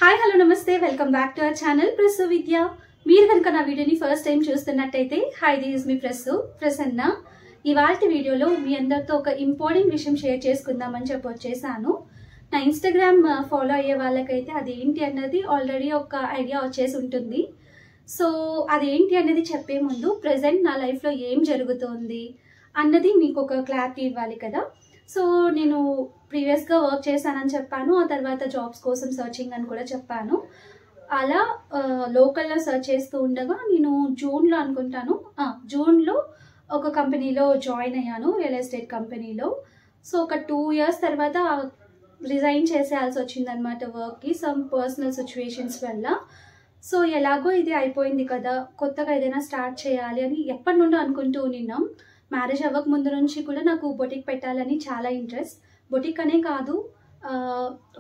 Hi hello నమస్తే welcome back to our channel Prasu Vidya. మీరు కనుక నా వీడియోని ఫస్ట్ టైం చూస్తున్నట్టయితే హాయ్, దిస్ ఇస్ మీ ప్రసన్న. ఇవాల్టి వీడియోలో మీ అందరితో ఒక ఇంపార్టెంట్ విషయం షేర్ చేసుకుందామని చెప్పి వచ్చేసాను. నా ఇన్స్టాగ్రామ్ ఫాలో అయ్యే వాళ్ళకైతే అదేంటి అన్నది ఆల్రెడీ ఒక ఐడియా వచ్చేసి ఉంటుంది. సో అదేంటి అనేది చెప్పే ముందు ప్రజెంట్ నా లైఫ్లో ఏం జరుగుతోంది అన్నది మీకు ఒక క్లారిటీ ఇవ్వాలి కదా. సో నేను ప్రీవియస్గా వర్క్ చేశానని చెప్పాను, ఆ తర్వాత జాబ్స్ కోసం సర్చింగ్ అని కూడా చెప్పాను. అలా లోకల్లో సర్చ్ చేస్తూ ఉండగా నేను జూన్లో అనుకుంటాను, జూన్లో ఒక కంపెనీలో జాయిన్ అయ్యాను, రియల్ ఎస్టేట్ కంపెనీలో. సో ఒక 2 years తర్వాత రిజైన్ చేసేయాల్సి వచ్చిందనమాట వర్క్కి, సమ్ పర్సనల్ సిచ్యువేషన్స్ వల్ల. సో ఎలాగో ఇది అయిపోయింది కదా, కొత్తగా ఏదైనా స్టార్ట్ చేయాలి అని ఎప్పటి నుండో అనుకుంటూ ఉన్నాం. మ్యారేజ్ అవ్వక ముందు నుంచి కూడా నాకు బొటిక్ పెట్టాలని చాలా ఇంట్రెస్ట్. బొటిక్ అనే కాదు,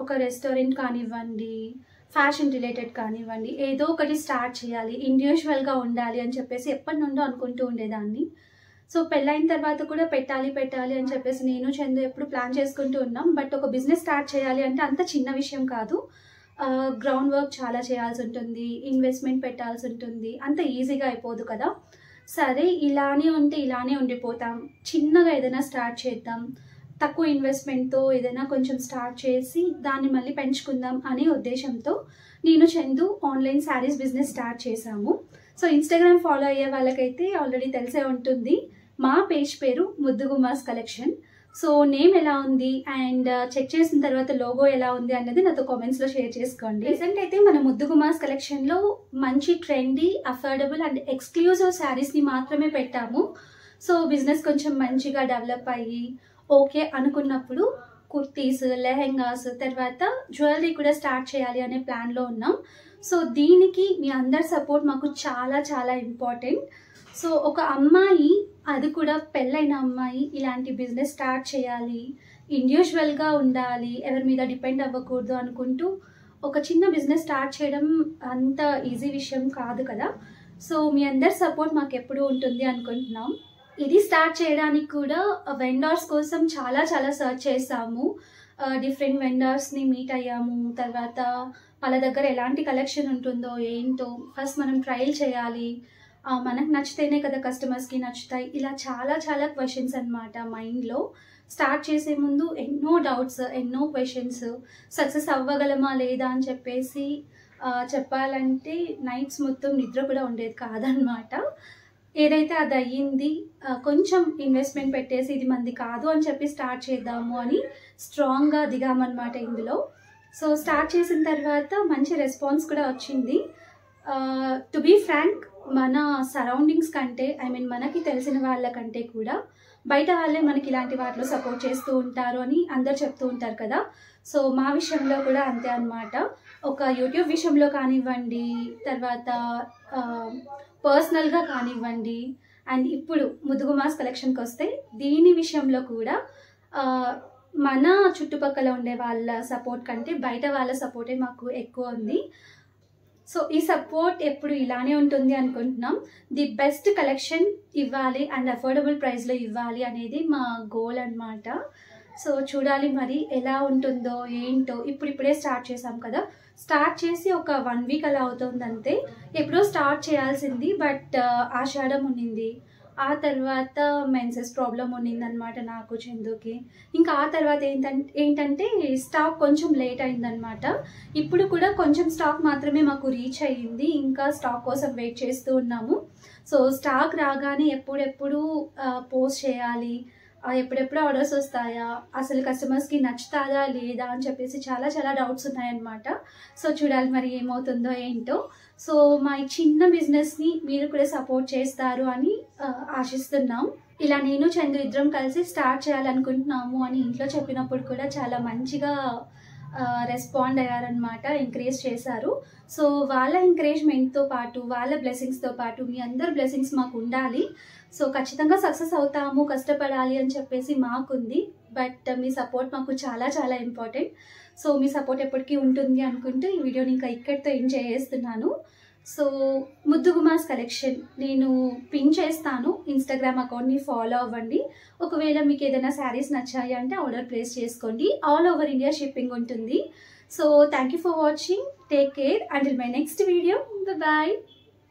ఒక రెస్టారెంట్ కానివ్వండి, ఫ్యాషన్ రిలేటెడ్ కానివ్వండి, ఏదో ఒకటి స్టార్ట్ చేయాలి, ఇండివిజువల్గా ఉండాలి అని చెప్పేసి ఎప్పటి నుండో అనుకుంటూ ఉండేదాన్ని. సో పెళ్ళైన తర్వాత కూడా పెట్టాలి అని చెప్పేసి నేను చందు ఎప్పుడు ప్లాన్ చేసుకుంటూ ఉన్నాం. బట్ ఒక బిజినెస్ స్టార్ట్ చేయాలి అంటే అంత చిన్న విషయం కాదు. గ్రౌండ్ వర్క్ చాలా చేయాల్సి ఉంటుంది, ఇన్వెస్ట్మెంట్ పెట్టాల్సి ఉంటుంది, అంత ఈజీగా అయిపోదు కదా. సరే ఇలానే ఉంటే ఇలానే ఉండిపోతాం, చిన్నగా ఏదైనా స్టార్ట్ చేద్దాం, తక్కువ ఇన్వెస్ట్మెంట్తో ఏదైనా కొంచెం స్టార్ట్ చేసి దాన్ని మళ్ళీ పెంచుకుందాం అనే ఉద్దేశంతో నేను Chandu online saris business start చేశాము. సో ఇన్స్టాగ్రామ్ ఫాలో అయ్యే వాళ్ళకైతే ఆల్రెడీ తెలిసే ఉంటుంది, మా పేజ్ పేరు ముద్దుగుమ్మాస్ కలెక్షన్. సో నేమ్ ఎలా ఉంది అండ్ చెక్ చేసిన తర్వాత లోగో ఎలా ఉంది అన్నది నాతో కామెంట్స్లో షేర్ చేసుకోండి. రీసెంట్ అయితే మన ముద్దుగుమ్మాస్ కలెక్షన్లో మంచి ట్రెండీ, అఫోర్డబుల్ అండ్ ఎక్స్క్లూజివ్ శారీస్ని మాత్రమే పెట్టాము. సో బిజినెస్ కొంచెం మంచిగా డెవలప్ అయ్యి ఓకే అనుకున్నప్పుడు కుర్తీస్, లెహెంగాస్, తర్వాత జ్యువెలరీ కూడా స్టార్ట్ చేయాలి అనే ప్లాన్లో ఉన్నాం. సో దీనికి మీ అందరి సపోర్ట్ మాకు చాలా చాలా ఇంపార్టెంట్. సో ఒక అమ్మాయి, అది కూడా పెళ్ళైన అమ్మాయి, ఇలాంటి బిజినెస్ స్టార్ట్ చేయాలి, ఇండివిజువల్గా ఉండాలి, ఎవరి మీద డిపెండ్ అవ్వకూడదు అనుకుంటూ ఒక చిన్న బిజినెస్ స్టార్ట్ చేయడం అంత ఈజీ విషయం కాదు కదా. సో మీ అందరి సపోర్ట్ మాకు ఎప్పుడు ఉంటుంది అనుకుంటున్నాం. ఇది స్టార్ట్ చేయడానికి కూడా వెండర్స్ కోసం చాలా చాలా సర్చ్ చేసాము. డిఫరెంట్ వెండర్స్ని మీట్ అయ్యాము. తర్వాత వాళ్ళ దగ్గర ఎలాంటి కలెక్షన్ ఉంటుందో ఏంటో ఫస్ట్ మనం ట్రయల్ చేయాలి, మనకు నచ్చితేనే కదా కస్టమర్స్కి నచ్చుతాయి. ఇలా చాలా చాలా క్వశ్చన్స్ అనమాట మైండ్లో. స్టార్ట్ చేసే ముందు ఎన్నో డౌట్స్, ఎన్నో క్వశ్చన్స్, సక్సెస్ అవ్వగలమా లేదా అని చెప్పేసి చెప్పాలంటే నైట్స్ మొత్తం నిద్ర కూడా ఉండేది కాదనమాట. ఏదైతే అది అయ్యింది, కొంచెం ఇన్వెస్ట్మెంట్ పెట్టేసి ఇది మంది కాదు అని చెప్పి స్టార్ట్ చేద్దాము అని స్ట్రాంగ్గా దిగామన్నమాట ఇందులో. సో స్టార్ట్ చేసిన తర్వాత మంచి రెస్పాన్స్ కూడా వచ్చింది. టు బీ ఫ్రాంక్, మన సరౌండింగ్స్ కంటే, మనకి తెలిసిన వాళ్ళకంటే కూడా బయట వాళ్ళే మనకి ఇలాంటి వాటిలో సపోర్ట్ చేస్తూ ఉంటారు అని అందరు చెప్తూ ఉంటారు కదా. సో మా విషయంలో కూడా అంతే అన్నమాట. ఒక యూట్యూబ్ విషయంలో కానివ్వండి, తర్వాత పర్సనల్గా కానివ్వండి, అండ్ ఇప్పుడు ముద్దుగుమ్మాస్ కలెక్షన్కి వస్తే దీని విషయంలో కూడా మన చుట్టుపక్కల ఉండే వాళ్ళ సపోర్ట్ కంటే బయట వాళ్ళ సపోర్టే మాకు ఎక్కువ ఉంది. సో ఈ సపోర్ట్ ఎప్పుడు ఇలానే ఉంటుంది అనుకుంటున్నాం. ది బెస్ట్ కలెక్షన్ ఇవ్వాలి అండ్ అఫోర్డబుల్ ప్రైస్లో ఇవ్వాలి అనేది మా గోల్ అన్నమాట. సో చూడాలి మరి ఎలా ఉంటుందో ఏంటో. ఇప్పుడే స్టార్ట్ చేసాం కదా, స్టార్ట్ చేసి ఒక 1 week అలా అవుతుందంతే. ఎప్పుడో స్టార్ట్ చేయాల్సింది, బట్ ఆషాఢం ఉన్నింది, ఆ తర్వాత మెన్సెస్ ప్రాబ్లం ఉన్నిందనమాట నాకు, చందుకి. ఇంకా ఆ తర్వాత ఏంటంటే స్టాక్ కొంచెం లేట్ అయిందనమాట. ఇప్పుడు కూడా కొంచెం స్టాక్ మాత్రమే మాకు రీచ్ అయ్యింది, ఇంకా స్టాక్ కోసం వెయిట్ చేస్తూ ఉన్నాము. సో స్టాక్ రాగానే ఎప్పుడెప్పుడు పోస్ట్ చేయాలి, ఎప్పుడెప్పుడు ఆర్డర్స్ వస్తాయా, అసలు కస్టమర్స్కి నచ్చుతాదా లేదా అని చెప్పేసి చాలా చాలా డౌట్స్ ఉన్నాయన్నమాట. సో చూడాలి మరి ఏమవుతుందో ఏంటో. సో మా ఈ చిన్న బిజినెస్ని మీరు కూడా సపోర్ట్ చేస్తారు అని ఆశిస్తున్నాం. ఇలా నేను చందు ఇద్దరం కలిసి స్టార్ట్ చేయాలనుకుంటున్నాము అని ఇంట్లో చెప్పినప్పుడు కూడా చాలా మంచిగా రెస్పాండ్ అయ్యారనమాట, ఎంకరేజ్ చేశారు. సో వాళ్ళ ఎంకరేజ్మెంట్తో పాటు, వాళ్ళ బ్లెస్సింగ్స్తో పాటు మీ అందరి బ్లెస్సింగ్స్ మాకు ఉండాలి. సో ఖచ్చితంగా సక్సెస్ అవుతాము, కష్టపడాలి అని చెప్పేసి మాకుంది. బట్ మీ సపోర్ట్ మాకు చాలా చాలా ఇంపార్టెంట్. సో మీ సపోర్ట్ ఎప్పటికీ ఉంటుంది అనుకుంటూ ఈ వీడియోని ఇంకా ఇక్కడితో ఎండ్ చేస్తున్నాను. సో ముద్దుగుమాస్ కలెక్షన్ నేను పిన్ చేస్తాను, ఇన్స్టాగ్రామ్ అకౌంట్ని ఫాలో అవ్వండి. ఒకవేళ మీకు ఏదైనా శారీస్ నచ్చాయి అంటే ఆర్డర్ ప్లేస్ చేసుకోండి. ఆల్ ఓవర్ ఇండియా షిప్పింగ్ ఉంటుంది. So thank you for watching. Take care. Until my next video. Bye.